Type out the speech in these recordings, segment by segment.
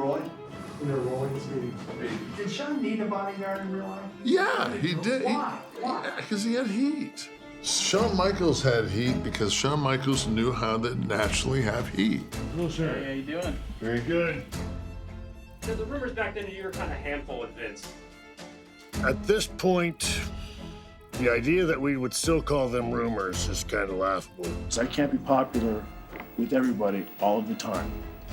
rolling? When they're rolling this meeting. Did Shawn need a bodyguard in real life? Yeah, he did. Why? Because he had heat. Shawn Michaels had heat because Shawn Michaels knew how to naturally have heat. Hello, sir. Hey, how you doing? Very good. So the rumors back then you were kind of a handful with Vince. At this point, the idea that we would still call them rumors is kind of laughable. I can't be popular with everybody all of the time.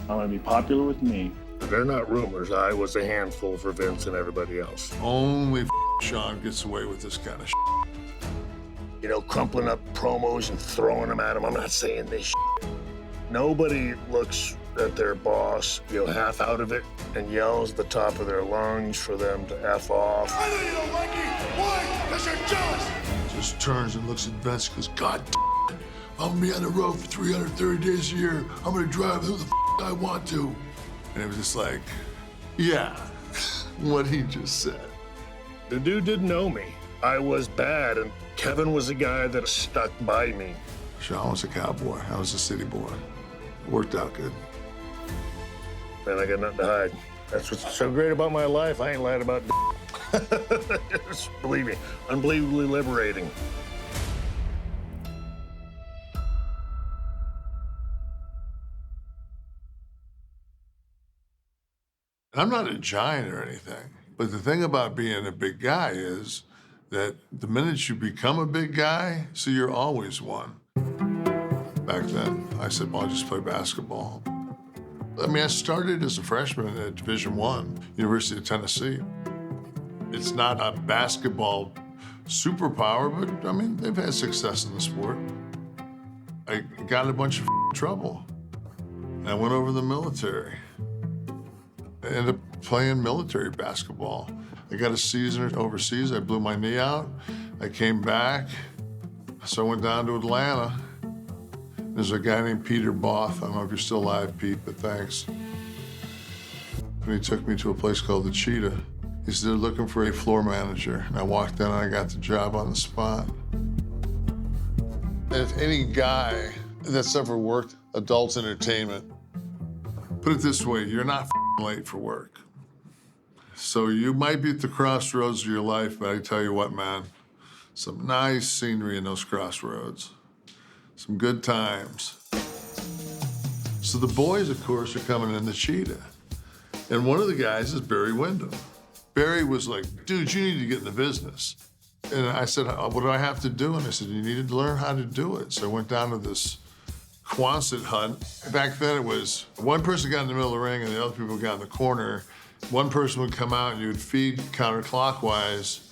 I want to be popular with me. They're not rumors. I was a handful for Vince and everybody else. Only Shawn gets away with this kind of shit. You know, crumpling up promos and throwing them at him. I'm not saying this shit. Nobody looks at their boss, half out of it and yells at the top of their lungs for them to F off. I know you don't like me. Why? Because you're jealous. Just turns and looks at Vince and goes, God damn it, I'm gonna be on the road for 330 days a year. I'm gonna drive who the I want to. And it was just like, yeah, what he just said. The dude didn't know me. I was bad, and Kevin was a guy that stuck by me. Shawn was a cowboy. I was a city boy. It worked out good. And I got nothing to hide. That's what's so great about my life. I ain't lied about Just believe me, unbelievably liberating. I'm not a giant or anything, but the thing about being a big guy is that the minute you become a big guy, so you're always one. Back then, I said, well, I'll just play basketball. I mean, I started as a freshman at Division I, University of Tennessee. It's not a basketball superpower, but I mean, they've had success in the sport. I got in a bunch of trouble. I went over to the military. I ended up playing military basketball. I got a season overseas. I blew my knee out. I came back. So I went down to Atlanta. There's a guy named Peter Both. I don't know if you're still alive, Pete, but thanks. And he took me to a place called the Cheetah. He said, they're looking for a floor manager. And I walked in and I got the job on the spot. And if any guy that's ever worked adult entertainment, put it this way, you're not late for work. So you might be at the crossroads of your life, but I tell you what, man, some nice scenery in those crossroads. Some good times. So the boys, of course, are coming in the Cheetah. And one of the guys is Barry Windham. Barry was like, dude, you need to get in the business. And I said, what do I have to do? And I said, you need to learn how to do it. So I went down to this Quonset hut. Back then it was one person got in the middle of the ring and the other people got in the corner. One person would come out and you would feed counterclockwise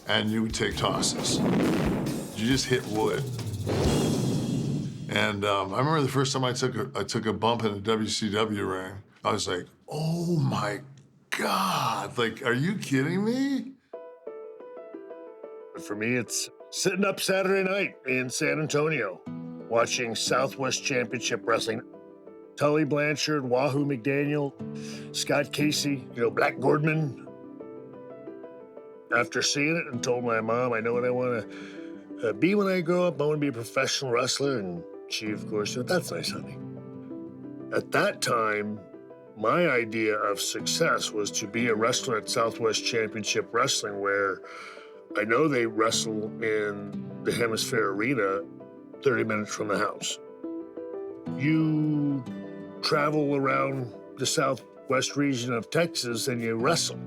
and you would take tosses. You just hit wood. And I remember the first time I took a bump in a WCW ring, I was like, oh my God, like, are you kidding me? For me, it's sitting up Saturday night in San Antonio, watching Southwest Championship Wrestling. Tully Blanchard, Wahoo McDaniel, Scott Casey, Black Gordman. After seeing it and told my mom, I know what I want to be when I grow up. I want to be a professional wrestler. And she, of course, said, that's nice, honey. At that time, my idea of success was to be a wrestler at Southwest Championship Wrestling, where I know they wrestle in the Hemisphere Arena 30 minutes from the house. You travel around the southwest region of Texas and you wrestle.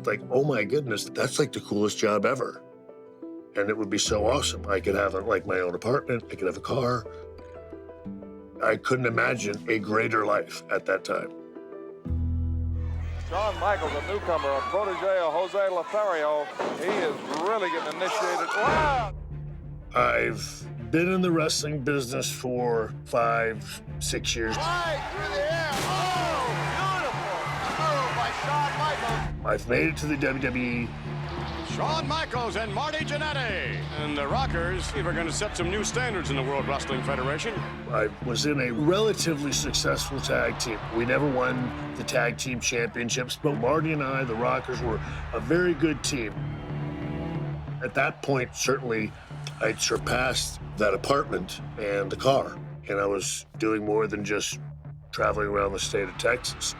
Like, oh my goodness, that's like the coolest job ever. And it would be so awesome. I could have my own apartment, I could have a car. I couldn't imagine a greater life at that time. Shawn Michaels, a newcomer, a protege of Jose Lothario. He is really getting initiated. Wow! I've been in the wrestling business for 5, 6 years. Right through the air. Oh, beautiful move by Shawn Michaels. I've made it to the WWE. Shawn Michaels and Marty Jannetty. And the Rockers are going to set some new standards in the World Wrestling Federation. I was in a relatively successful tag team. We never won the tag team championships, but Marty and I, the Rockers, were a very good team. At that point, certainly, I'd surpassed that apartment and the car, and I was doing more than just traveling around the state of Texas.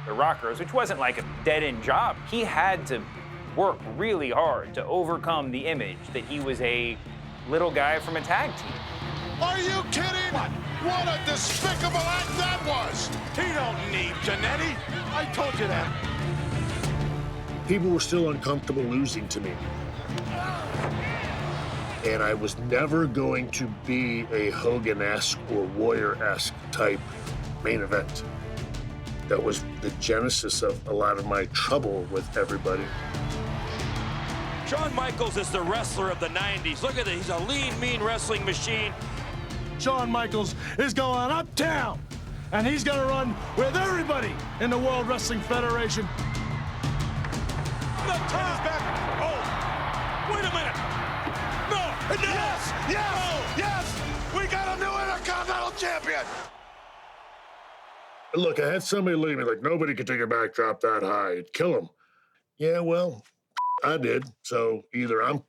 the Rockers, which wasn't like a dead-end job. He had to work really hard to overcome the image that he was a little guy from a tag team. Are you kidding? What a despicable act that was! He don't need Jannetty. I told you that. People were still uncomfortable losing to me. And I was never going to be a Hogan-esque or Warrior-esque type main event. That was the genesis of a lot of my trouble with everybody. Shawn Michaels is the wrestler of the 90s. Look at it, he's a lean, mean wrestling machine. Shawn Michaels is going uptown, and he's gonna run with everybody in the World Wrestling Federation. The turn is back. Oh, wait a minute. No, Yes! Yes! No. Yes! We got a new Intercontinental Champion! Look, I had somebody look at me like, nobody could take a backdrop that high. It'd kill him. Yeah, well, I did. So either I'm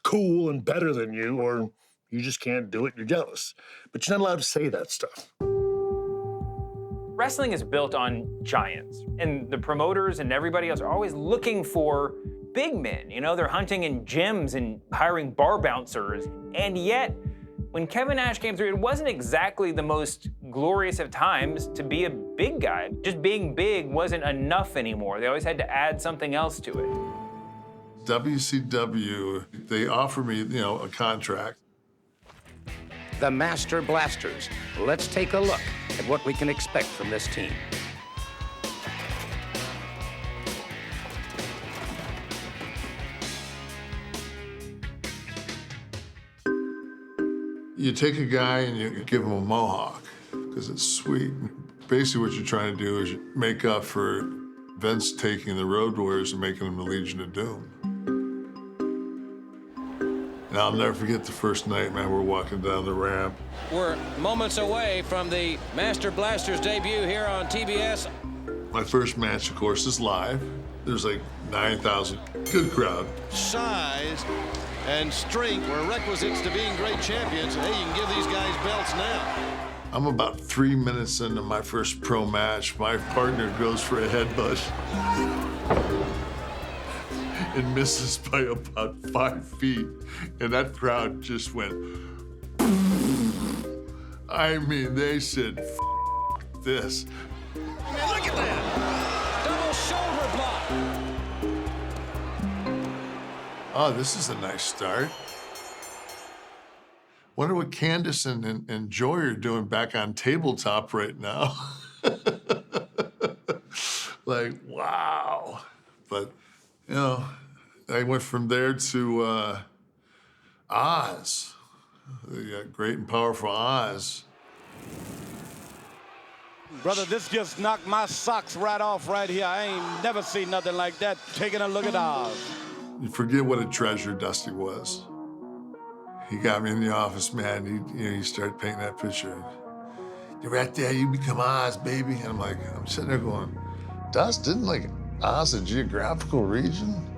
cool and better than you, or you just can't do it, you're jealous. But you're not allowed to say that stuff. Wrestling is built on giants, and the promoters and everybody else are always looking for big men. You know, they're hunting in gyms and hiring bar bouncers. And yet, when Kevin Nash came through, it wasn't exactly the most glorious of times to be a big guy. Just being big wasn't enough anymore. They always had to add something else to it. WCW, they offered me, a contract. The Master Blasters. Let's take a look at what we can expect from this team. You take a guy and you give him a mohawk because it's sweet. Basically what you're trying to do is make up for Vince taking the Road Warriors and making them the Legion of Doom. And I'll never forget the first night, man, we're walking down the ramp. We're moments away from the Master Blasters debut here on TBS. My first match, of course, is live. There's like 9,000, good crowd. Size and strength were requisites to being great champions. Hey, you can give these guys belts now. I'm about 3 minutes into my first pro match. My partner goes for a headbutt and misses by about 5 feet. And that crowd just went, I mean, they said, F this. Man, look at that. Double shoulder block. Oh, this is a nice start. Wonder what Candace and Joy are doing back on tabletop right now. Like, wow. But, I went from there to Oz, the great and powerful Oz. Brother, this just knocked my socks right off right here. I ain't never seen nothing like that. Taking a look at Oz. You forget what a treasure Dusty was. He got me in the office, man. He started painting that picture. You're right there, you become Oz, baby. And I'm sitting there going, Dust, didn't Oz a geographical region?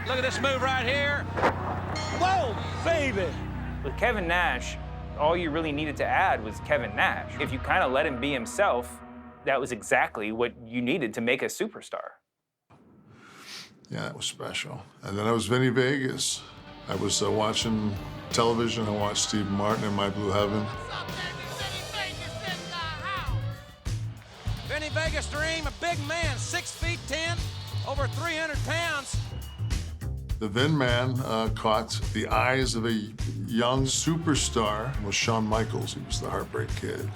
Look at this move right here. Whoa, baby. With Kevin Nash, all you really needed to add was Kevin Nash. If you kind of let him be himself, that was exactly what you needed to make a superstar. Yeah, that was special. And then I was Vinny Vegas. I was watching television. I watched Steve Martin in My Blue Heaven. Vinny Vegas Dream, a big man, 6'10", over 300 pounds. The Vin Man caught the eyes of a young superstar. It was Shawn Michaels. He was the Heartbreak Kid.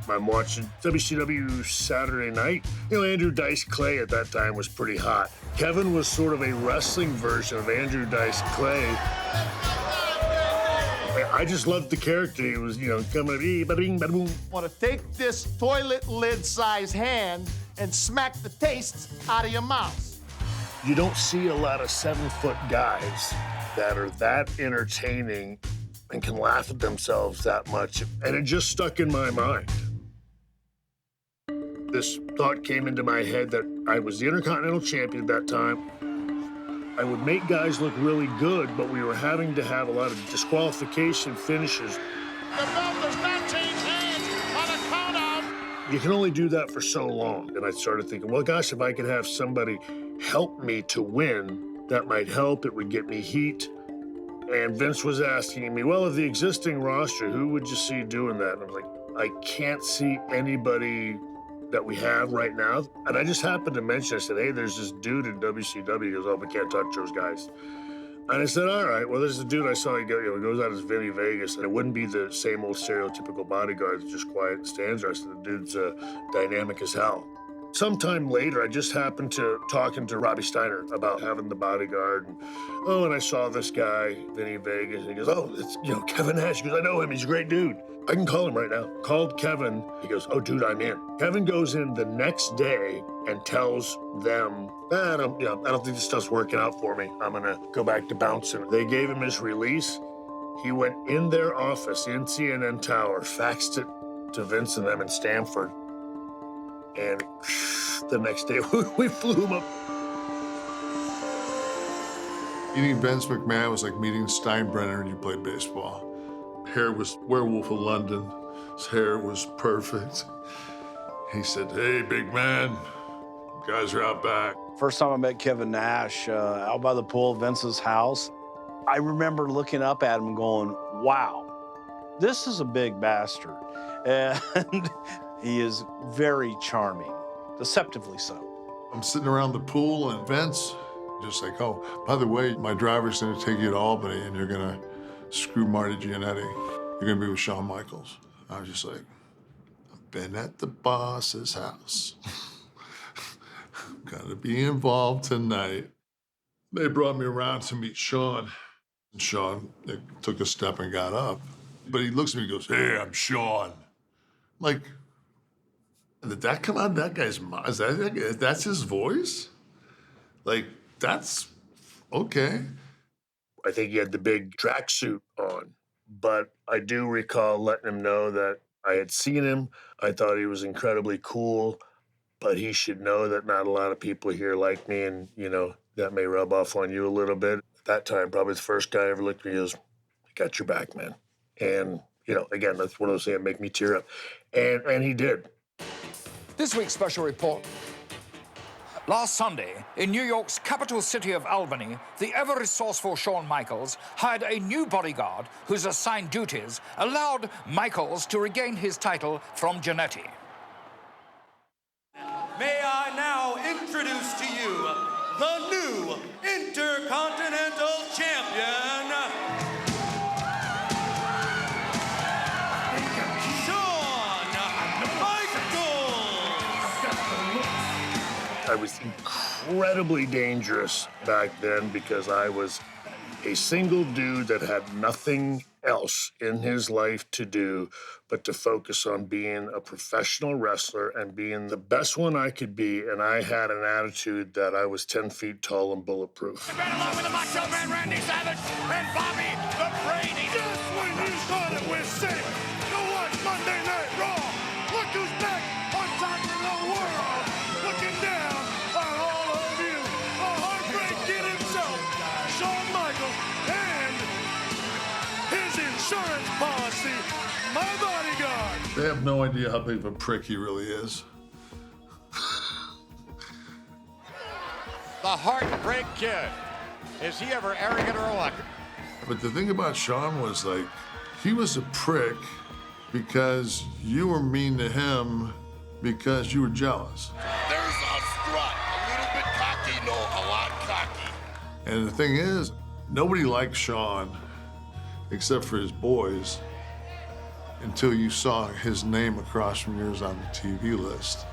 I'm watching WCW Saturday Night. Andrew Dice Clay at that time was pretty hot. Kevin was sort of a wrestling version of Andrew Dice Clay. I just loved the character. He was, coming at me, bada-bing, bada-boom. Want to take this toilet lid-sized hand and smack the taste out of your mouth. You don't see a lot of 7-foot guys that are that entertaining and can laugh at themselves that much. And it just stuck in my mind. This thought came into my head that I was the Intercontinental Champion at that time. I would make guys look really good, but we were having to have a lot of disqualification finishes. The belt does not change hands on a count-out. you can only do that for so long. And I started thinking, well, gosh, if I could have somebody help me to win, that might help. It would get me heat. And Vince was asking me, well, of the existing roster, who would you see doing that? And I was like, I can't see anybody that we have right now. And I just happened to mention, I said, hey, there's this dude in WCW. He goes, oh, we can't touch those guys. And I said, all right, well, there's a dude I saw, he goes out as Vinny Vegas, and it wouldn't be the same old stereotypical bodyguard that's just quiet and stands there. I said, the dude's dynamic as hell. Sometime later, I just happened to talking to Robbie Steiner about having the bodyguard. And I saw this guy, Vinny Vegas, and he goes, oh, it's, Kevin Nash. He goes, I know him. He's a great dude. I can call him right now. Called Kevin. He goes, oh, dude, I'm in. Kevin goes in the next day and tells them, I don't think this stuff's working out for me. I'm going to go back to bouncing. They gave him his release. He went in their office in CNN Tower, faxed it to Vince and them in Stamford. And the next day, we flew him up. Meeting Vince McMahon was like meeting Steinbrenner and you played baseball. Hair was Werewolf of London. His hair was perfect. He said, hey, big man, guys are out back. First time I met Kevin Nash out by the pool at Vince's house, I remember looking up at him and going, wow, this is a big bastard. And he is very charming, deceptively so. I'm sitting around the pool and Vince, just like, oh, by the way, my driver's gonna take you to Albany and you're gonna screw Marty Jannetty. You're gonna be with Shawn Michaels. I was just like, I've been at the boss's house. I'm gonna be involved tonight. They brought me around to meet Shawn. And Shawn took a step and got up. But he looks at me and goes, hey, I'm Shawn. I'm like, did that come out of that guy's mouth? That's his voice? Like, that's okay. I think he had the big tracksuit on, but I do recall letting him know that I had seen him. I thought he was incredibly cool, but he should know that not a lot of people here like me, and, that may rub off on you a little bit. At that time, probably the first guy I ever looked at me, he goes, I got your back, man. And, again, that's one of those things that make me tear up. And he did. This week's special report. Last Sunday, in New York's capital city of Albany, the ever-resourceful Shawn Michaels hired a new bodyguard whose assigned duties allowed Michaels to regain his title from Jannetty. May I now introduce to you the new Intercontinental Champion, Shawn Michaels! I was incredibly dangerous back then because I was a single dude that had nothing else in his life to do but to focus on being a professional wrestler and being the best one I could be. And I had an attitude that I was 10 feet tall and bulletproof. Right along with the Macho Man Randy Savage and Bobby the Brain. Just when you thought it was safe to watch Monday Night Raw, look who's back on top of the world, looking down on all of you. The Heartbreak Kid himself, Shawn Michaels, and his insurance policy, my bodyguard. They have no idea how big of a prick he really is. The Heartbreak Kid. Is he ever arrogant or electric? But the thing about Shawn was, like, he was a prick because you were mean to him because you were jealous. There's a strut. A little bit cocky, no, a lot cocky. And the thing is, nobody liked Shawn except for his boys until you saw his name across from yours on the TV list.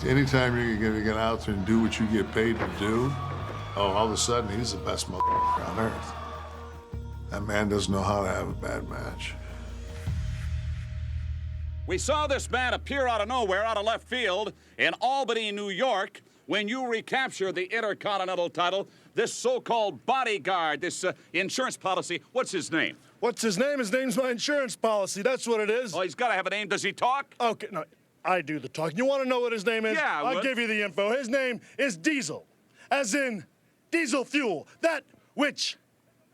Anytime you're gonna get out there and do what you get paid to do, all of a sudden he's the best motherfucker on earth. That man doesn't know how to have a bad match. We saw this man appear out of nowhere, out of left field, in Albany, New York, when you recapture the Intercontinental title. This so-called bodyguard, this insurance policy, what's his name? What's his name? His name's my insurance policy. That's what it is. Oh, he's got to have a name. Does he talk? Okay, no, I do the talking. You want to know what his name is? Yeah, I'll give you the info. His name is Diesel, as in diesel fuel, that which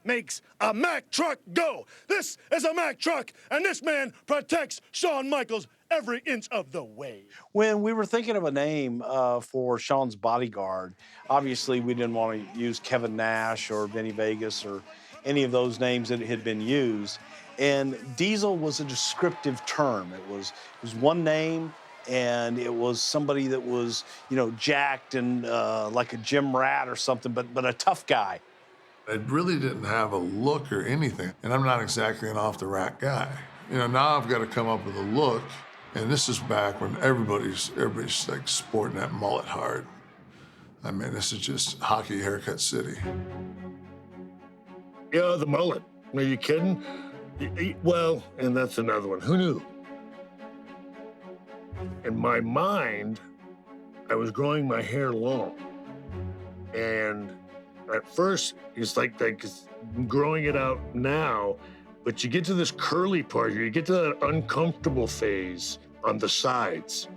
makes a Mack truck go. This is a Mack truck, and this man protects Shawn Michaels every inch of the way. When we were thinking of a name for Shawn's bodyguard, obviously we didn't want to use Kevin Nash or Vinny Vegas or any of those names that had been used. And Diesel was a descriptive term. It was one name, and it was somebody that was, you know, jacked and like a gym rat or something, but a tough guy. I really didn't have a look or anything, and I'm not exactly an off-the-rack guy. You know, now I've got to come up with a look, and this is back when everybody's like sporting that mullet hard. I mean, this is just hockey haircut city. Yeah, the mullet. Are you kidding? Well, and that's another one. Who knew? In my mind, I was growing my hair long. And at first, it's like growing it out now, but you get to this curly part here, you get to that uncomfortable phase on the sides.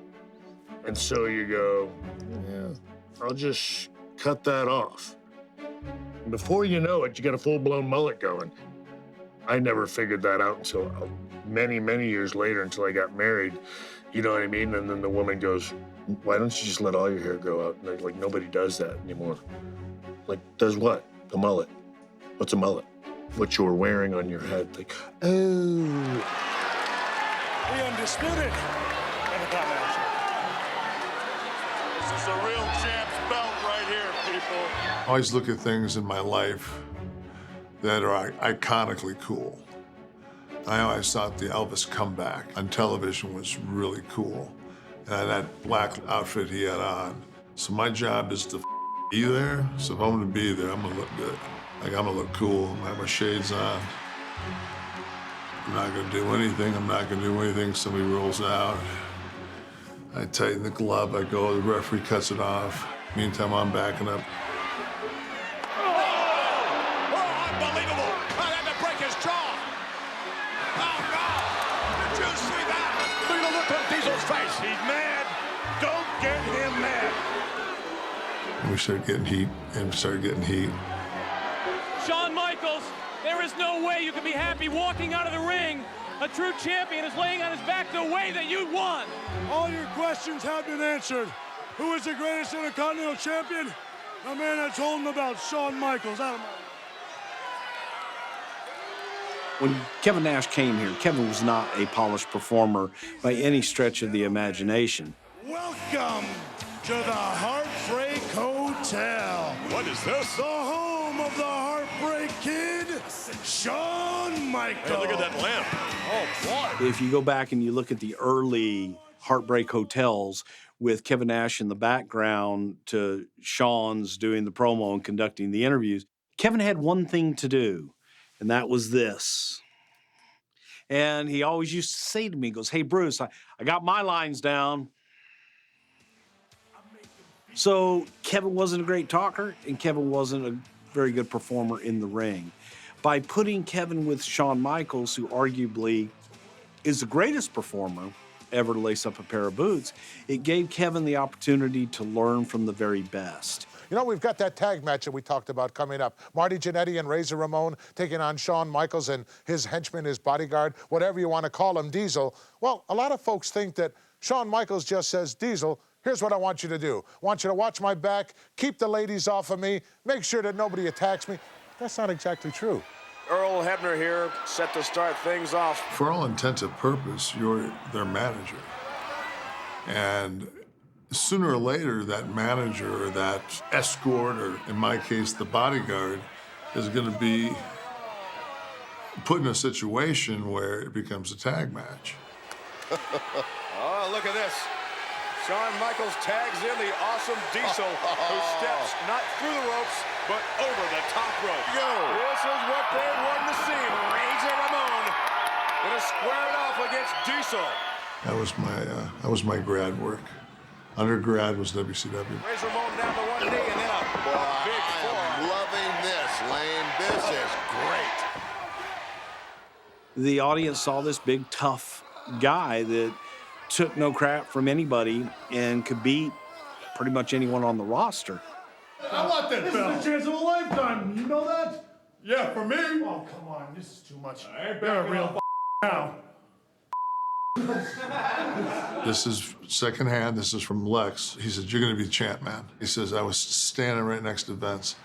And so you go, yeah, I'll just cut that off. And before you know it, you got a full-blown mullet going. I never figured that out until many, many years later, until I got married. You know what I mean? And then the woman goes, why don't you just let all your hair grow out? And like, nobody does that anymore. Like, does what? The mullet. What's a mullet? What you're wearing on your head. Like, oh. The undisputed. This is a real champ's belt right here, people. I always look at things in my life that are iconically cool. I always thought the Elvis comeback on television was really cool. And that black outfit he had on. So my job is to be there. So if I'm gonna be there, I'm gonna look good. Like, I'm gonna look cool, I'm gonna have my shades on. I'm not gonna do anything, somebody rolls out. I tighten the glove, I go, the referee cuts it off. Meantime, I'm backing up. Unbelievable! I had to break his jaw. Oh, no! Did you see that? Look at the look on Diesel's face. He's mad. Don't get him mad. And we started getting heat, Shawn Michaels, there is no way you can be happy walking out of the ring. A true champion is laying on his back the way that you won. All your questions have been answered. Who is the greatest Intercontinental Champion? The man that's holding the belt, Shawn Michaels. When Kevin Nash came here, Kevin was not a polished performer by any stretch of the imagination. Welcome to the Heartbreak Hotel. What is this? The home of the Heartbreak Kid, Shawn Michaels. Hey, look at that lamp. Oh, boy. If you go back and you look at the early Heartbreak Hotels with Kevin Nash in the background to Shawn's doing the promo and conducting the interviews, Kevin had one thing to do, and that was this. And he always used to say to me, he goes, hey, Bruce, I got my lines down. So Kevin wasn't a great talker, and Kevin wasn't a very good performer in the ring. By putting Kevin with Shawn Michaels, who arguably is the greatest performer ever to lace up a pair of boots, it gave Kevin the opportunity to learn from the very best. You know, we've got that tag match that we talked about coming up. Marty Jannetty and Razor Ramon taking on Shawn Michaels and his henchman, his bodyguard, whatever you want to call him, Diesel. Well, a lot of folks think that Shawn Michaels just says, Diesel, here's what I want you to do. I want you to watch my back, keep the ladies off of me, make sure that nobody attacks me. That's not exactly true. Earl Hebner here, set to start things off. For all intents and purposes, you're their manager. And sooner or later, that manager or that escort, or in my case, the bodyguard, is going to be put in a situation where it becomes a tag match. Oh, look at this. Shawn Michaels tags in the awesome Diesel, who steps not through the ropes, but over the top rope. Go. This is what they wanted to see. Razor Ramon gonna square it off against Diesel. That was my grad work. Undergrad was WCW. Razor Ramon down to one knee and then a big forearm. Loving this, Lane. This is great. The audience saw this big, tough guy that took no crap from anybody and could beat pretty much anyone on the roster. I want that belt. This is the chance of a lifetime. You know that? Yeah, for me. Oh, come on. This is too much. You're a real now. This is secondhand. This is from Lex. He said, "You're going to be champ, man." He says, "I was standing right next to Vince."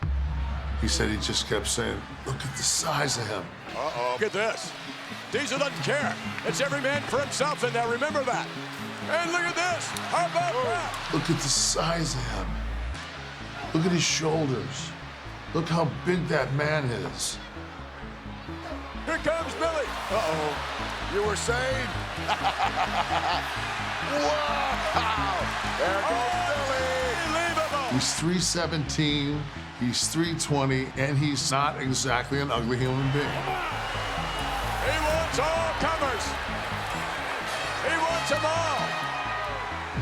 He said he just kept saying, "Look at the size of him." Uh-oh. Look at this. Diesel doesn't care. It's every man for himself in there. Remember that. And look at this. How about that? Look at the size of him. Look at his shoulders. Look how big that man is. Here comes Billy. Uh-oh. You were saying? Wow! There goes Billy. Unbelievable. He's 317, he's 320, and he's not exactly an ugly human being. He wants all comers. He wants them all.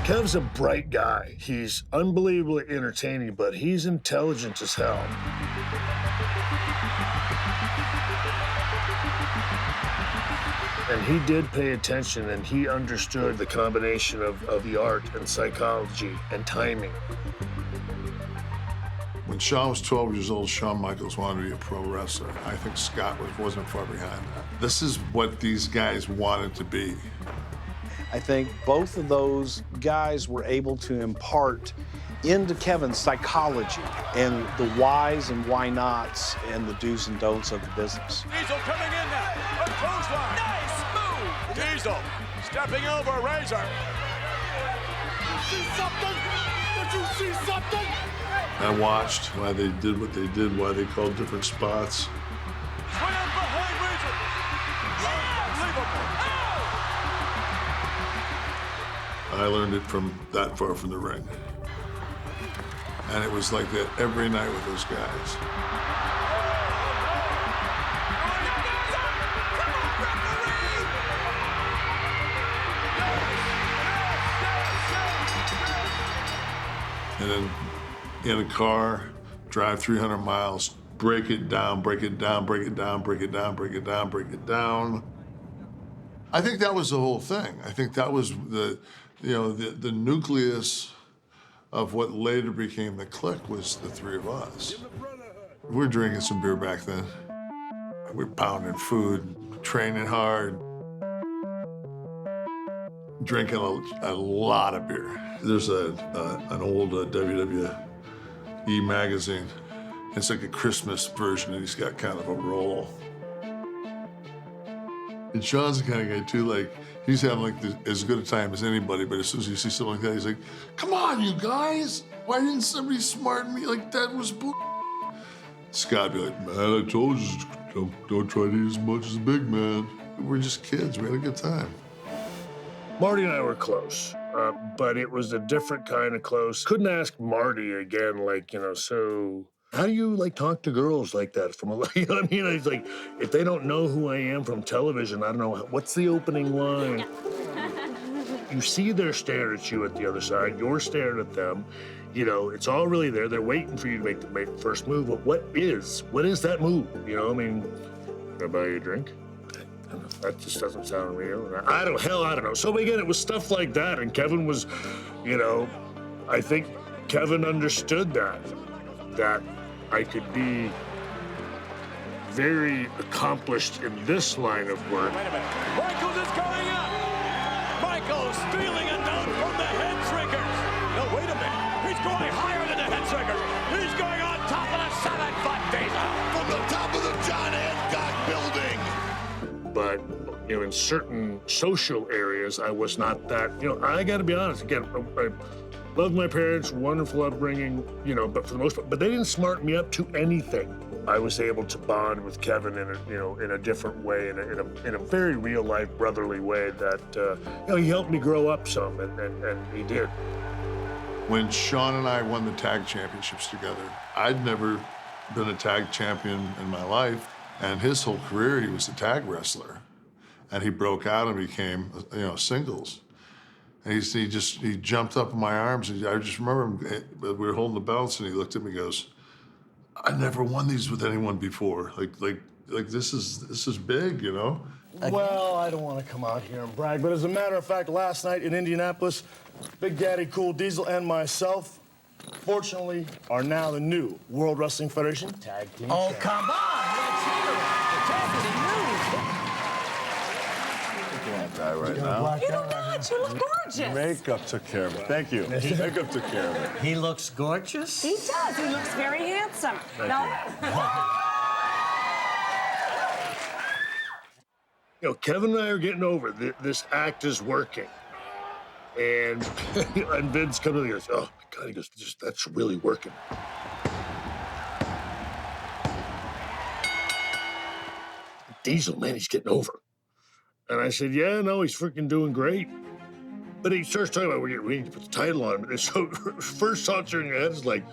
Kev's a bright guy. He's unbelievably entertaining, but he's intelligent as hell. And he did pay attention, and he understood the combination of the art and psychology and timing. When Shawn was 12 years old, Shawn Michaels wanted to be a pro wrestler. I think Scott wasn't far behind that. This is what these guys wanted to be. I think both of those guys were able to impart into Kevin's psychology and the whys and why nots and the do's and don'ts of the business. Diesel coming in now. A clothesline. Nice move. Diesel stepping over Razor. Did you see something? Did you see something? I watched why they did what they did, why they called different spots. Swing out behind Razor. Unbelievable. I learned it from that far from the ring. And it was like that every night with those guys. And then in a car, drive 300 miles, break it down, break it down, break it down, break it down, break it down, break it down. I think that was the whole thing. I think that was the nucleus of what later became the clique was the three of us. We were drinking some beer back then. We were pounding food, training hard, drinking a lot of beer. There's an old WWE magazine. It's like a Christmas version, and he's got kind of a roll. And Shawn's the kind of guy, too, like, he's having, like, as good a time as anybody, but as soon as you see something like that, he's like, "Come on, you guys! Why didn't somebody smart me like that was bull?" Scott would be like, "Man, I told you, don't try to eat as much as a big man." We're just kids. We had a good time. Marty and I were close, but it was a different kind of close. Couldn't ask Marty again, like, so how do you, like, talk to girls like that from a, you know what I mean? It's like, if they don't know who I am from television, I don't know, what's the opening line? You see they're staring at you at the other side, you're staring at them, it's all really there. They're waiting for you to make the first move, but what is that move? I mean, can I buy you a drink? That just doesn't sound real. I don't know. So again, it was stuff like that, and Kevin was, I think Kevin understood that I could be very accomplished in this line of work. Wait a minute. Michaels is going up. Michaels stealing a note from the head shrinkers. No, wait a minute. He's going higher than the head shrinkers. He's going on top of the 7-foot diesel. From the top of the John Hancock building. But, in certain social areas, I was not that, I gotta be honest, again, I loved my parents, wonderful upbringing, but for the most part, but they didn't smart me up to anything. I was able to bond with Kevin in a different way, in a very real life brotherly way that, he helped me grow up some, and he did. When Shawn and I won the tag championships together, I'd never been a tag champion in my life. And his whole career, he was a tag wrestler. And he broke out and became, singles. And he jumped up in my arms, and I just remember him, we were holding the belts, and he looked at me and goes, "I never won these with anyone before. Like this is big, Well, I don't want to come out here and brag, but as a matter of fact, last night in Indianapolis, Big Daddy Cool Diesel and myself, fortunately, are now the new World Wrestling Federation Tag Team Champions. Come on, let's hear it. The tag team news. guy right now. You do not. You look gorgeous. Makeup took care of it. Thank you. Makeup took care of it. He looks gorgeous. He does. He looks very handsome. You know, Kevin and I are getting over this act is working. And, and Vince comes in and goes, oh, my God, he goes, that's really working. Diesel, man, he's getting over. And I said, yeah, no, he's freaking doing great. But he starts talking about, we need to put the title on him. And so first thoughts are in your head is like,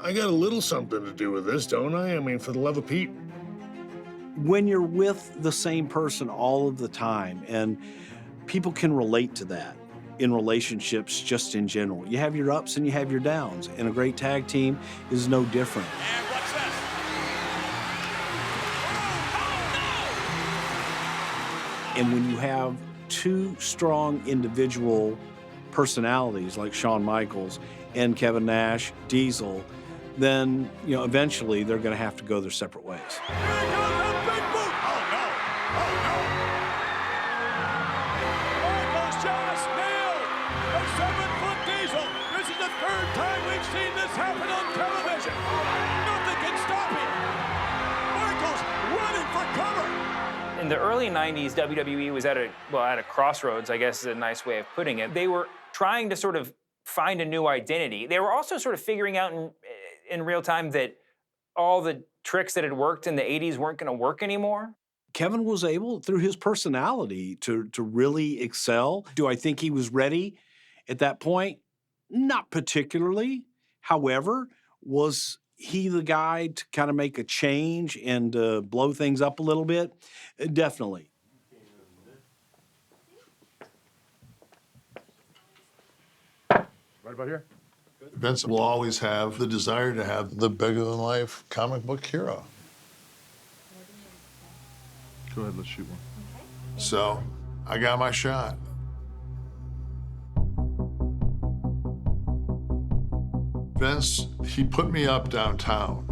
I got a little something to do with this, don't I? I mean, for the love of Pete. When you're with the same person all of the time, and people can relate to that in relationships just in general. You have your ups and you have your downs, and a great tag team is no different. And what's this? And when you have two strong individual personalities like Shawn Michaels and Kevin Nash, Diesel, then, you know, eventually they're going to have to go their separate ways. Michaels just nailed a 7-foot Diesel. This is the third time we've seen this happen on television. Nothing can stop him. Michaels running for cover. In the early 90s, WWE was at a crossroads, I guess is a nice way of putting it. They were trying to sort of find a new identity. They were also sort of figuring out in real time that all the tricks that had worked in the 80s weren't going to work anymore. Kevin was able, through his personality, to really excel. Do I think he was ready at that point? Not particularly. However, was he the guy to kind of make a change and blow things up a little bit? Definitely. Right about here. Vince will always have the desire to have the bigger-than-life comic book hero. Go ahead, let's shoot one. So I got my shot. Vince, he put me up downtown.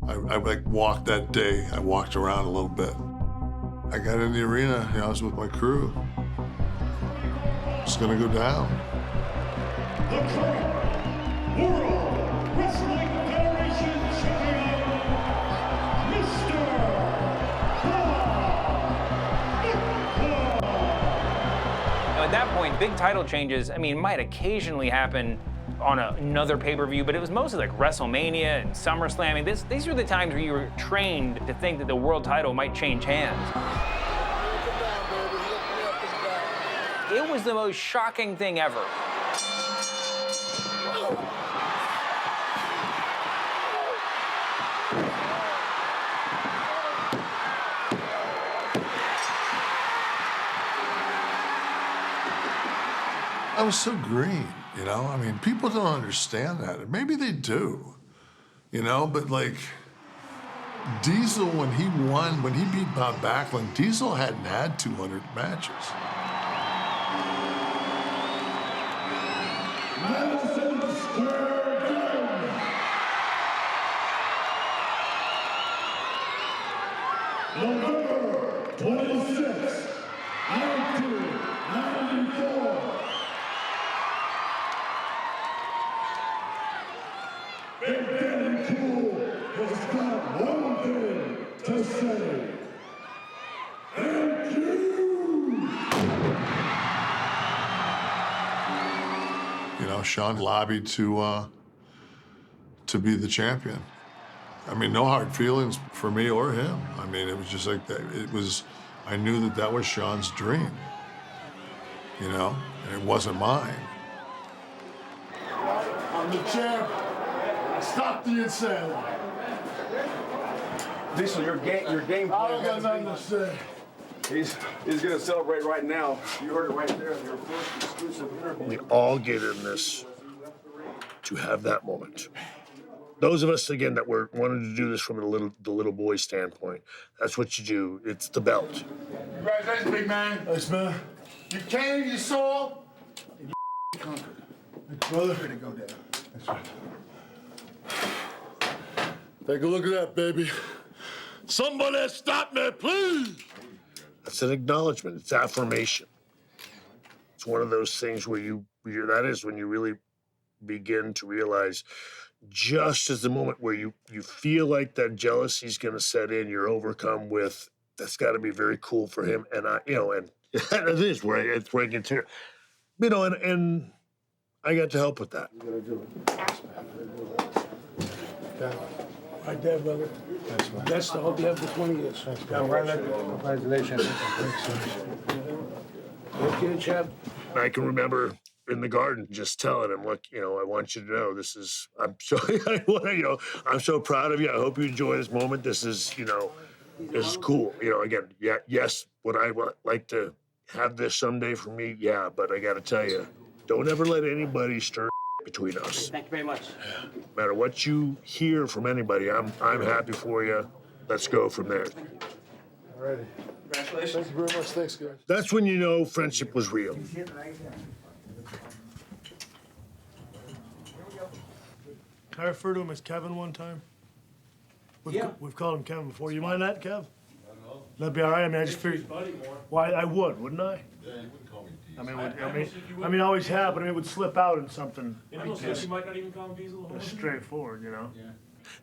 I like walked that day. I walked around a little bit. I got in the arena, you know, I was with my crew. It's gonna go down. The current World Wrestling Federation Champion, Mr. Now, at that point, big title changes, I mean, might occasionally happen on another pay-per-view, but it was mostly like WrestleMania and SummerSlam. I mean, these were the times where you were trained to think that the world title might change hands. It was the most shocking thing ever. I was so green, you know? I mean, people don't understand that. Maybe they do, you know? But like, Diesel, when he won, when he beat Bob Backlund, Diesel hadn't had 200 matches. Madison Square Garden. November 26, 1994. Big Daddy Cool has got one thing to say. Thank you! You know, Shawn lobbied to be the champion. I mean, no hard feelings for me or him. I mean, it was just like that. I knew that that was Shawn's dream, you know, and it wasn't mine. I'm the champ. Stop the insanity. Diesel, your game plan. I don't got nothing to say. He's gonna celebrate right now. You heard it right there. Your first exclusive interview. We all get in this to have that moment. Those of us, again, that wanted to do this from the little boy standpoint, that's what you do. It's the belt. Congratulations, big man. Thanks, man. You came, you saw, and you conquered. Brother, here to go down. That's right. Take a look at that, baby. Somebody stop me, please. That's an acknowledgement. It's affirmation. It's one of those things where that is when you really begin to realize, just as the moment where you feel like that jealousy is going to set in, you're overcome with, that's got to be very cool for him. And and it is where it's where I get to, and I got to help with that. You gotta do it. Right there, brother. Thanks, man. Best. I hope you have for 20 years. Thanks, congratulations. Okay, chap. I can remember in the garden just telling him, look, I want you to know I'm so proud of you. I hope you enjoy this moment. This is cool. Again, yes, would I like to have this someday for me? Yeah, but I got to tell you, don't ever let anybody stir between us. Thank you very much. No matter what you hear from anybody, I'm happy for you. Let's go from there. All righty. Congratulations. Thank you very much. Thanks, guys. That's when you know friendship was real. Can I refer to him as Kevin one time? Yeah. We've called him Kevin before. You mind that, Kev? That'd be all right. I mean, I just figured. Why I would, wouldn't I? Yeah, you wouldn't call me Diesel. I mean, always have, but it would slip out in something. You might not even call him Diesel. Straightforward, Yeah.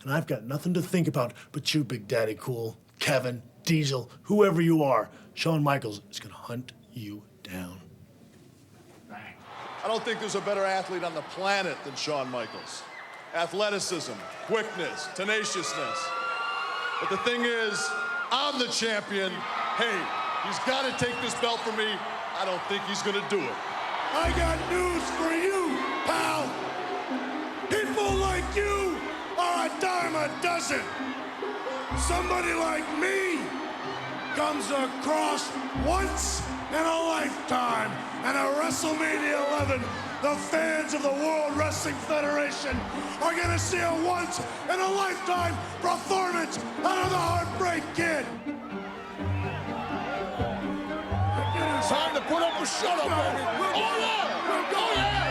And I've got nothing to think about but you, Big Daddy Cool, Kevin, Diesel, whoever you are. Shawn Michaels is gonna hunt you down. I don't think there's a better athlete on the planet than Shawn Michaels. Athleticism, quickness, tenaciousness. But the thing is, I'm the champion. Hey, he's got to take this belt from me. I don't think he's going to do it. I got news for you, pal. People like you are a dime a dozen. Somebody like me comes across once in a lifetime, and at WrestleMania XI, the fans of the World Wrestling Federation are gonna see a once-in-a-lifetime performance out of the Heartbreak Kid. Time to put up or shut up, baby. Oh, yeah!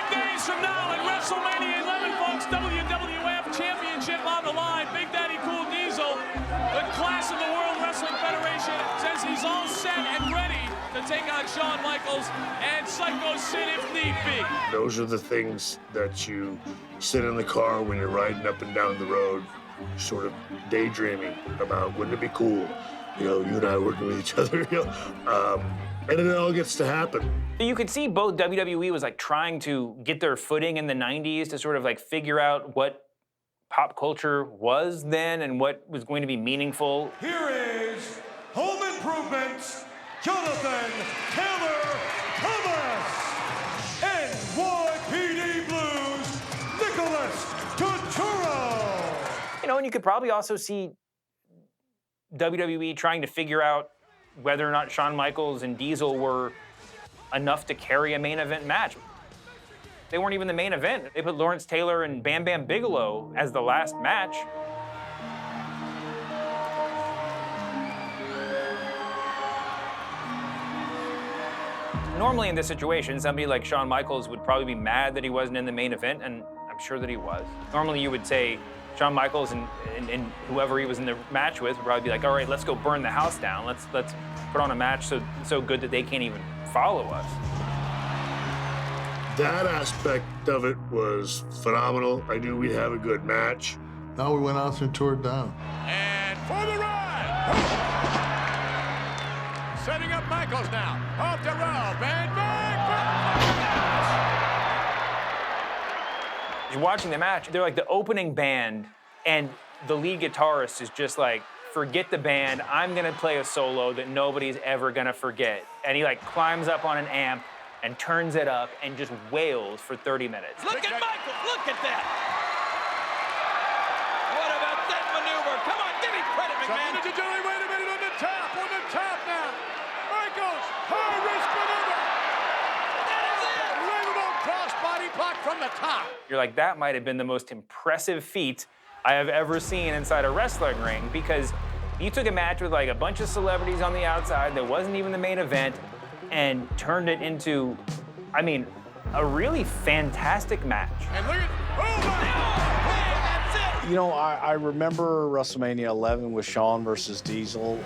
5 days from now at WrestleMania XI, folks, WWF Championship on the line. Big Daddy Cool Diesel, the class of the World Wrestling Federation, says he's all set and ready to take on Shawn Michaels and Psycho Sid if need be. Those are the things that you sit in the car when you're riding up and down the road, sort of daydreaming about. Wouldn't it be cool, you and I working with each other, and then it all gets to happen. You could see both WWE was like trying to get their footing in the 90s to sort of like figure out what pop culture was then and what was going to be meaningful. Here is Home Improvement, Jonathan Taylor Thomas, NYPD Blues, Nicholas Turturro. And you could probably also see WWE trying to figure out whether or not Shawn Michaels and Diesel were enough to carry a main event match. They weren't even the main event. They put Lawrence Taylor and Bam Bam Bigelow as the last match. Normally in this situation, somebody like Shawn Michaels would probably be mad that he wasn't in the main event, and I'm sure that he was. Normally you would say Shawn Michaels and whoever he was in the match with would probably be like, all right, let's go burn the house down. Let's put on a match so good that they can't even follow us. That aspect of it was phenomenal. I knew we'd have a good match. Now we went out and tore it down. And for the ride! Setting up Michaels now. Off the rope and back. You're watching the match, they're like the opening band, and the lead guitarist is just like, forget the band, I'm gonna play a solo that nobody's ever gonna forget. And he like climbs up on an amp and turns it up and just wails for 30 minutes. Look at Michaels, look at that! What about that maneuver? Come on, give me credit, McMahon. Wait a minute, on the top now. Michaels, high risk maneuver. That is it! Rainbow crossbody block from the top. You're like, that might have been the most impressive feat I have ever seen inside a wrestling ring, because you took a match with like a bunch of celebrities on the outside that wasn't even the main event and turned it into, I mean, a really fantastic match. And look at, I remember WrestleMania XI with Shawn versus Diesel.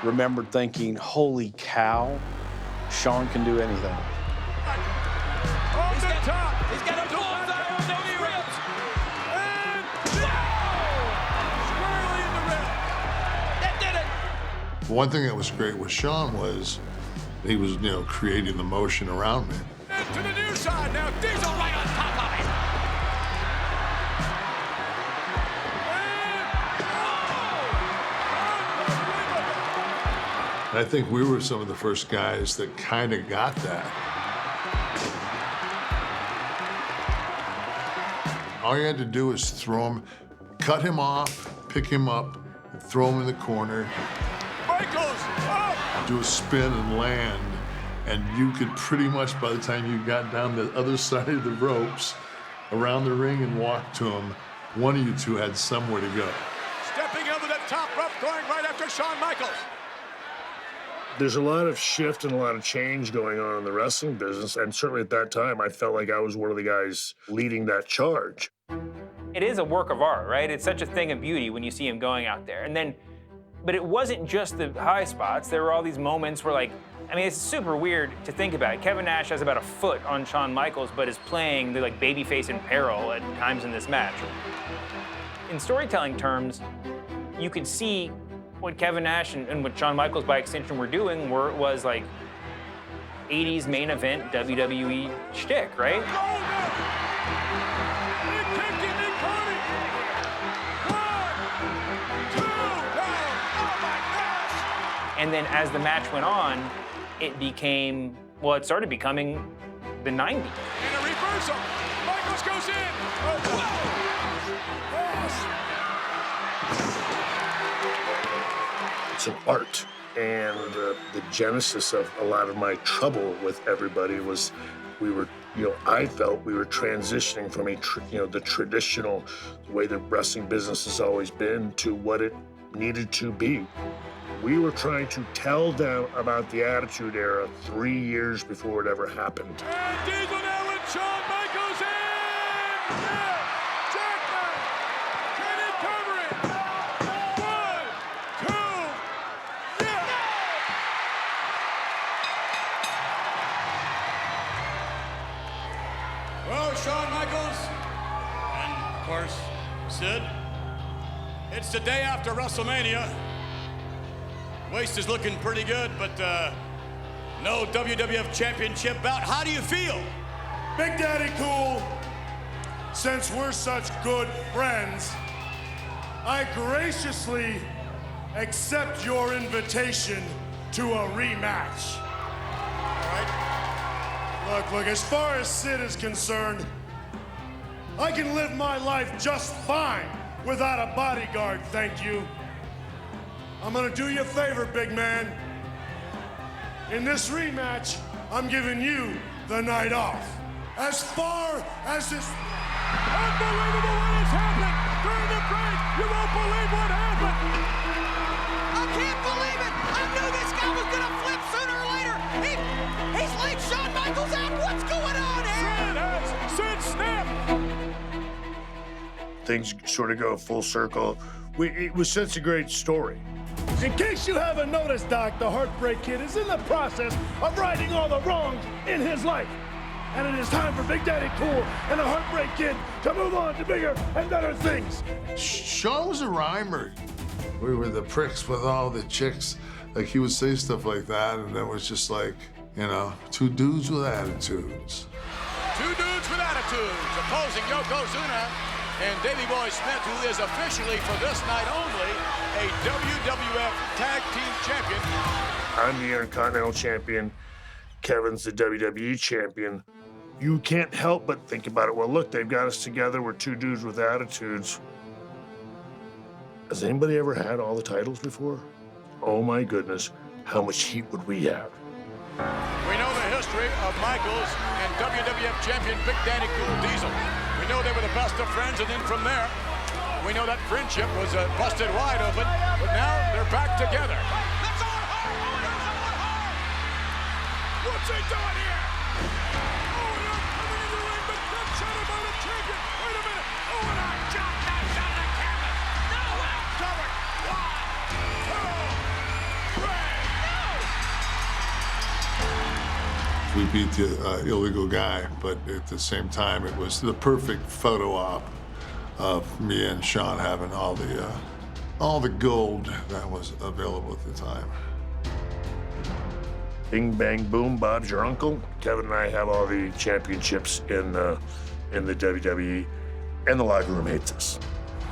remember thinking, holy cow, Shawn can do anything. On the top. He's got a bullseye on those ribs. And squarely in the rib. That did it. One thing that was great with Shawn was he was, creating the motion around me. And to the near side now. Diesel right on top of it. And I think we were some of the first guys that kind of got that. All you had to do is throw him, cut him off, pick him up, and throw him in the corner. Michaels, up! Do a spin and land, and you could pretty much, by the time you got down the other side of the ropes, around the ring and walked to him, one of you two had somewhere to go. Stepping over the top rope, going right after Shawn Michaels. There's a lot of shift and a lot of change going on in the wrestling business, and certainly at that time, I felt like I was one of the guys leading that charge. It is a work of art, right? It's such a thing of beauty when you see him going out there. But it wasn't just the high spots. There were all these moments where, it's super weird to think about it. Kevin Nash has about a foot on Shawn Michaels, but is playing the babyface in peril at times in this match. In storytelling terms, you could see what Kevin Nash and what Shawn Michaels by extension were doing was 80s main event WWE shtick, right? And then as the match went on, it started becoming the 90s. And a reversal. Michaels goes in. Oh, It's an art. And the genesis of a lot of my trouble with everybody was I felt we were transitioning from the traditional way the wrestling business has always been to what it needed to be. We were trying to tell them about the Attitude Era 3 years before it ever happened. and Diesel now with Shawn Michaels in. Yeah. Jackman. Can he cover it? 1, 2. Yeah. Well, Shawn Michaels, and of course, Sid, it's the day after WrestleMania. Waist is looking pretty good, but no WWF Championship bout. How do you feel? Big Daddy Cool, since we're such good friends, I graciously accept your invitation to a rematch. All right? Look, as far as Sid is concerned, I can live my life just fine without a bodyguard, thank you. I'm gonna do you a favor, big man. In this rematch, I'm giving you the night off. As far as this... Unbelievable what has happened during the break. You won't believe what happened. I can't believe it. I knew this guy was going to flip sooner or later. He's laid Shawn Michaels out. What's going on here? Sid snapped. Things sort of go full circle. It was such a great story. In case you haven't noticed, Doc, the Heartbreak Kid is in the process of righting all the wrongs in his life. And it is time for Big Daddy Cool and the Heartbreak Kid to move on to bigger and better things. Shawn was a rhymer. We were the pricks with all the chicks. He would say stuff like that, and it was just two dudes with attitudes. Two dudes with attitudes, opposing Yokozuna and Davey Boy Smith, who is officially, for this night only, a WWF Tag Team Champion. I'm the Intercontinental Champion. Kevin's the WWE Champion. You can't help but think about it. Well, look, they've got us together. We're two dudes with attitudes. Has anybody ever had all the titles before? Oh, my goodness. How much heat would we have? We know the history of Michaels and WWF Champion Big Daddy Cool Diesel. We know they were the best of friends, and then from there, we know that friendship was busted wide open, but now they're back together. What's he doing here? Owen Hart coming into the ring, but cut shot by the champion. Wait a minute. Owen Hart jumped Nash out of the canvas. No, well covered. 1, 2, 3. we beat the illegal guy, but at the same time, it was the perfect photo op of me and Shawn having all the gold that was available at the time. Bing, bang, boom, Bob's your uncle. Kevin and I have all the championships in the WWE, and the locker room hates us.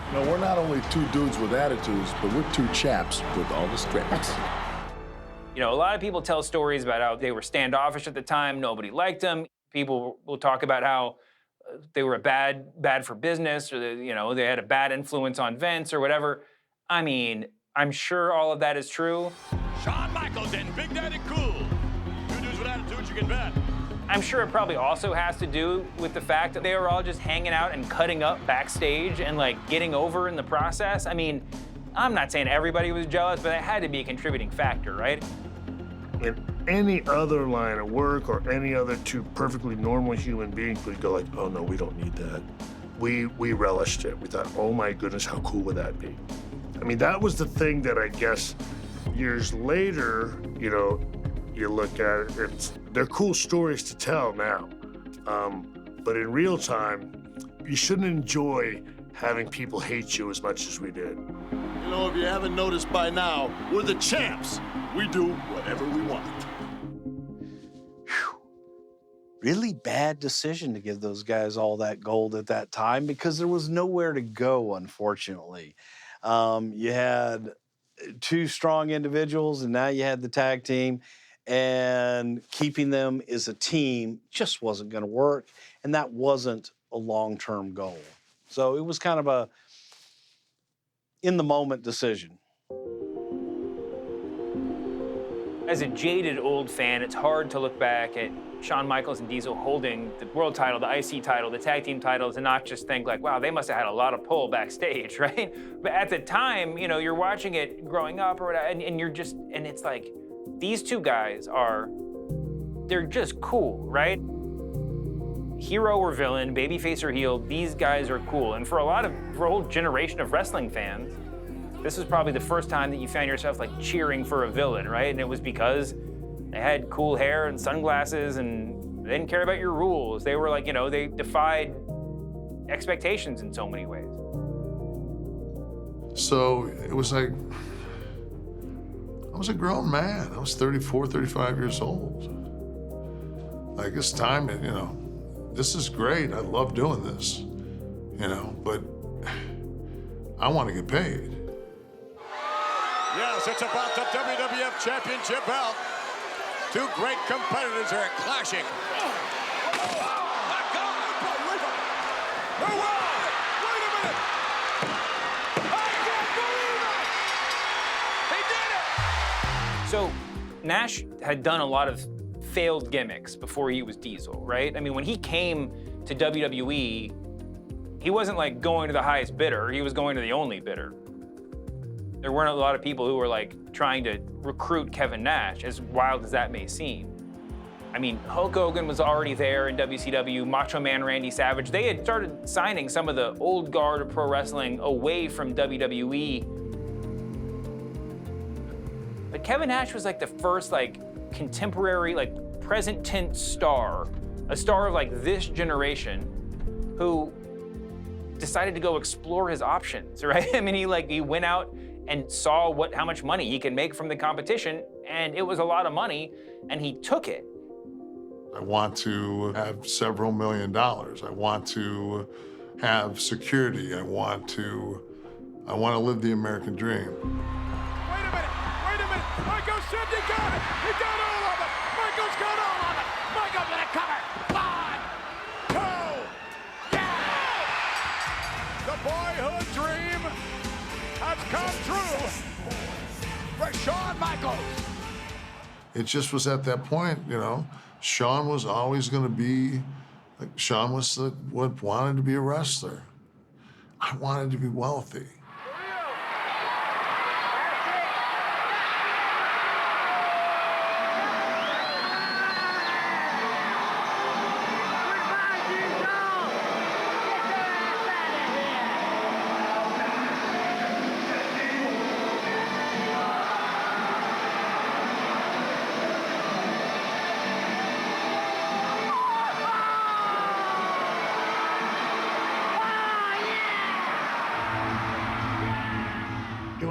You know, we're not only two dudes with attitudes, but we're two chaps with all the strengths. You know, a lot of people tell stories about how they were standoffish at the time, nobody liked them. People will talk about how they were bad for business, or they had a bad influence on Vince or whatever. I mean, I'm sure all of that is true. Shawn Michaels and Big Daddy Cool. Two dudes with attitudes, you can bet. I'm sure it probably also has to do with the fact that they were all just hanging out and cutting up backstage and like getting over in the process. I mean, I'm not saying everybody was jealous, but it had to be a contributing factor, right? In any other line of work or any other two perfectly normal human beings would go like, oh no, we don't need that. We relished it. We thought, oh my goodness, how cool would that be? I mean, that was the thing that I guess years later, you look at it, they're cool stories to tell now. But in real time, you shouldn't enjoy having people hate you as much as we did. You know, if you haven't noticed by now, we're the champs. We do whatever we want. Really bad decision to give those guys all that gold at that time because there was nowhere to go, unfortunately. You had two strong individuals, and now you had the tag team, and keeping them as a team just wasn't going to work, and that wasn't a long-term goal. So it was kind of a in-the-moment decision. As a jaded old fan, it's hard to look back at Shawn Michaels and Diesel holding the world title, the IC title, the tag team titles, and not just think like, wow, they must have had a lot of pull backstage, right? But at the time, you're watching it growing up or whatever, and it's like, these two guys they're just cool, right? Hero or villain, babyface or heel, these guys are cool. And for a whole generation of wrestling fans, this was probably the first time that you found yourself like cheering for a villain, right? And it was because they had cool hair and sunglasses and they didn't care about your rules. They were like, they defied expectations in so many ways. So it was like, I was a grown man. I was 34, 35 years old. Like, it's time, this is great. I love doing this, but I want to get paid. Yes, it's about the WWF Championship belt. Two great competitors are clashing. So Nash had done a lot of failed gimmicks before he was Diesel, right? I mean, when he came to WWE, he wasn't like going to the highest bidder, he was going to the only bidder. There weren't a lot of people who were like trying to recruit Kevin Nash, as wild as that may seem. I mean, Hulk Hogan was already there in WCW, Macho Man Randy Savage. They had started signing some of the old guard of pro wrestling away from WWE. But Kevin Nash was like the first like contemporary, like present tense star, a star of like this generation who decided to go explore his options, right? I mean, he went out and saw how much money he could make from the competition, and it was a lot of money, and he took it. I want to have several $1 million. I want to have security. I want to live the American dream. Wait a minute. Michaels said he got it. He got all of it. Michaels got all of it. Michaels gonna cover. 1, 2, yeah! The boyhood dream has come true for Shawn Michaels. It just was at that point, Shawn was always going to be, Shawn was what wanted to be a wrestler. I wanted to be wealthy.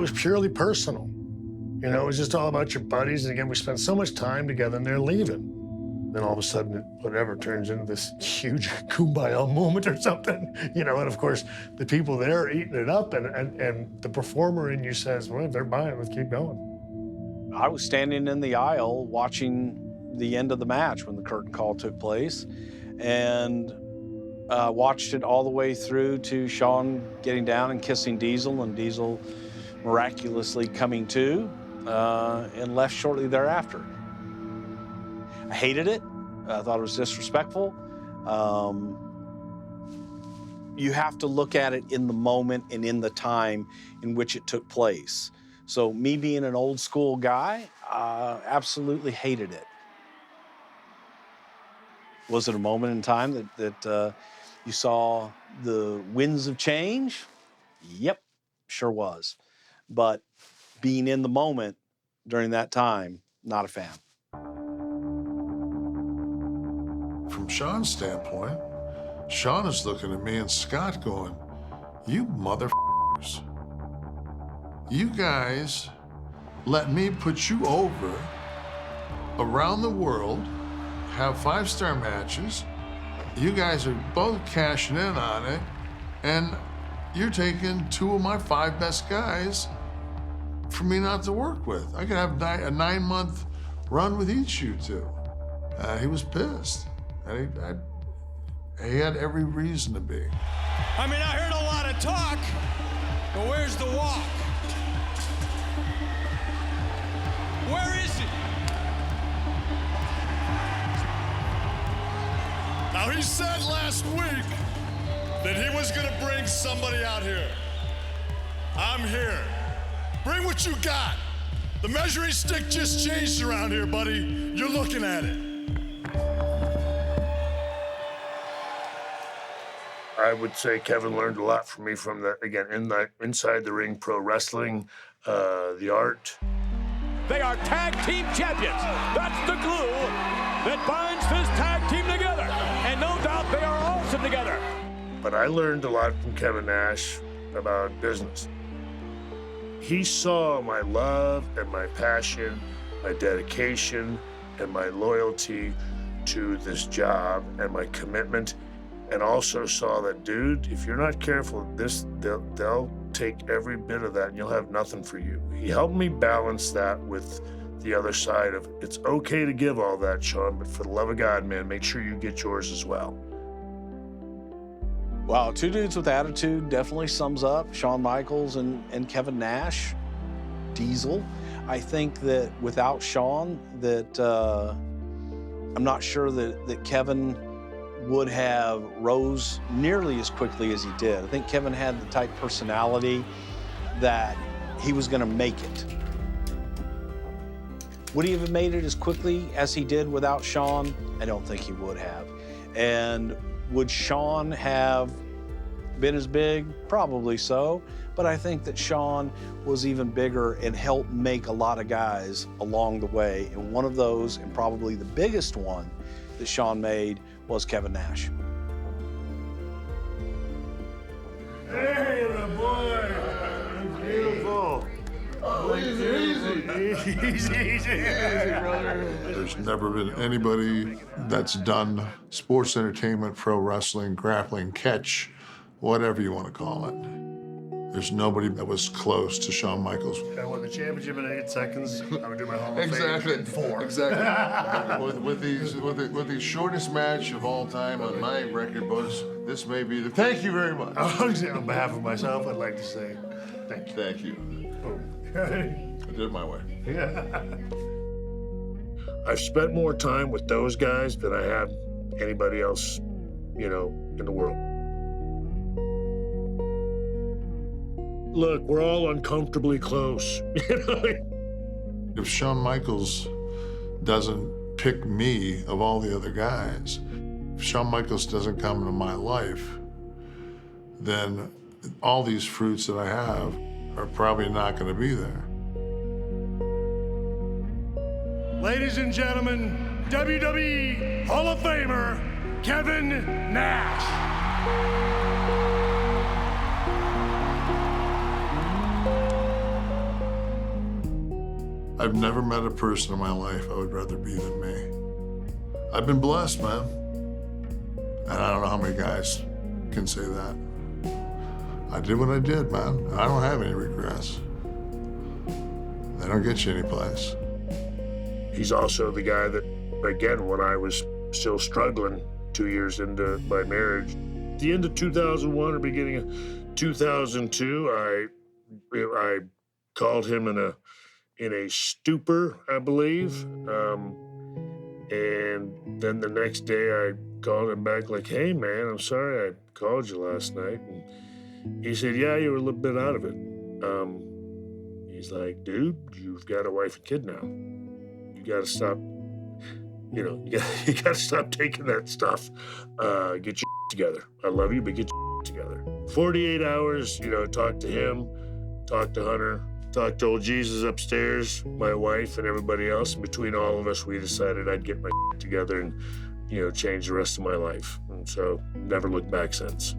was purely personal. You know, it was just all about your buddies. And again, we spent so much time together and they're leaving. Then all of a sudden, whatever turns into this huge kumbaya moment or something, you know, and of course, the people there are eating it up and the performer in you says, well, they're buying it, let's keep going. I was standing in the aisle watching the end of the match when the curtain call took place and watched it all the way through to Shawn getting down and kissing Diesel and Diesel miraculously coming to and left shortly thereafter. I hated it. I thought it was disrespectful. You have to look at it in the moment and in the time in which it took place. So me being an old school guy, absolutely hated it. Was it a moment in time that you saw the winds of change? Yep, sure was. But being in the moment during that time, not a fan. From Shawn's standpoint, Shawn is looking at me and Scott going, you motherfuckers. You guys let me put you over around the world, have 5-star matches. You guys are both cashing in on it, and you're taking 2 of my 5 best guys for me not to work with. I could have a 9-month run with each you two. He was pissed. And he had every reason to be. I mean, I heard a lot of talk, but where's the walk? Where is it? Now, he said last week that he was gonna bring somebody out here. I'm here. Bring what you got. The measuring stick just changed around here, buddy. You're looking at it. I would say Kevin learned a lot from me from the, again, inside the ring pro wrestling, the art. They are tag team champions. That's the glue that binds this tag team together. And no doubt they are awesome together. But I learned a lot from Kevin Nash about business. He saw my love and my passion, my dedication, and my loyalty to this job and my commitment, and also saw that, dude, if you're not careful, they'll take every bit of that and you'll have nothing for you. He helped me balance that with the other side of, it's okay to give all that, Shawn, but for the love of God, man, make sure you get yours as well. Wow, 2 dudes with attitude definitely sums up Shawn Michaels and Kevin Nash. Diesel. I think that without Shawn, that I'm not sure that Kevin would have rose nearly as quickly as he did. I think Kevin had the type personality that he was gonna make it. Would he have made it as quickly as he did without Shawn? I don't think he would have. And would Shawn have been as big? Probably so. But I think that Shawn was even bigger and helped make a lot of guys along the way. And one of those, and probably the biggest one that Shawn made, was Kevin Nash. Hey, the boy. That's beautiful. Oh, easy, brother. There's never been anybody that's done sports entertainment, pro wrestling, grappling, catch, whatever you want to call it. There's nobody that was close to Shawn Michaels. I won the championship in 8 seconds. I'm gonna do my Hall of Exactly. Fame in 4. Exactly. with the shortest match of all time on my record books, this may be the. Thank you very much. On behalf of myself, I'd like to say thank you. Thank you. I did it my way. Yeah. I've spent more time with those guys than I have anybody else, you know, in the world. Look, we're all uncomfortably close. If Shawn Michaels doesn't pick me of all the other guys, if Shawn Michaels doesn't come into my life, then all these fruits that I have are probably not going to be there. Ladies and gentlemen, WWE Hall of Famer, Kevin Nash. I've never met a person in my life I would rather be than me. I've been blessed, man. And I don't know how many guys can say that. I did what I did, man. And I don't have any regrets. They don't get you anyplace. He's also the guy that, again, when I was still struggling 2 years into my marriage, at the end of 2001 or beginning of 2002, I called him in a stupor, I believe. And then the next day I called him back like, hey man, I'm sorry I called you last night. And he said, yeah, you were a little bit out of it. He's like, dude, you've got a wife and kid now. You gotta stop, you gotta stop taking that stuff. Get your together. I love you, but get your together. 48 hours, talk to him, talk to Hunter, talk to old Jesus upstairs, my wife and everybody else. And between all of us, we decided I'd get my together and, change the rest of my life. And so never looked back since.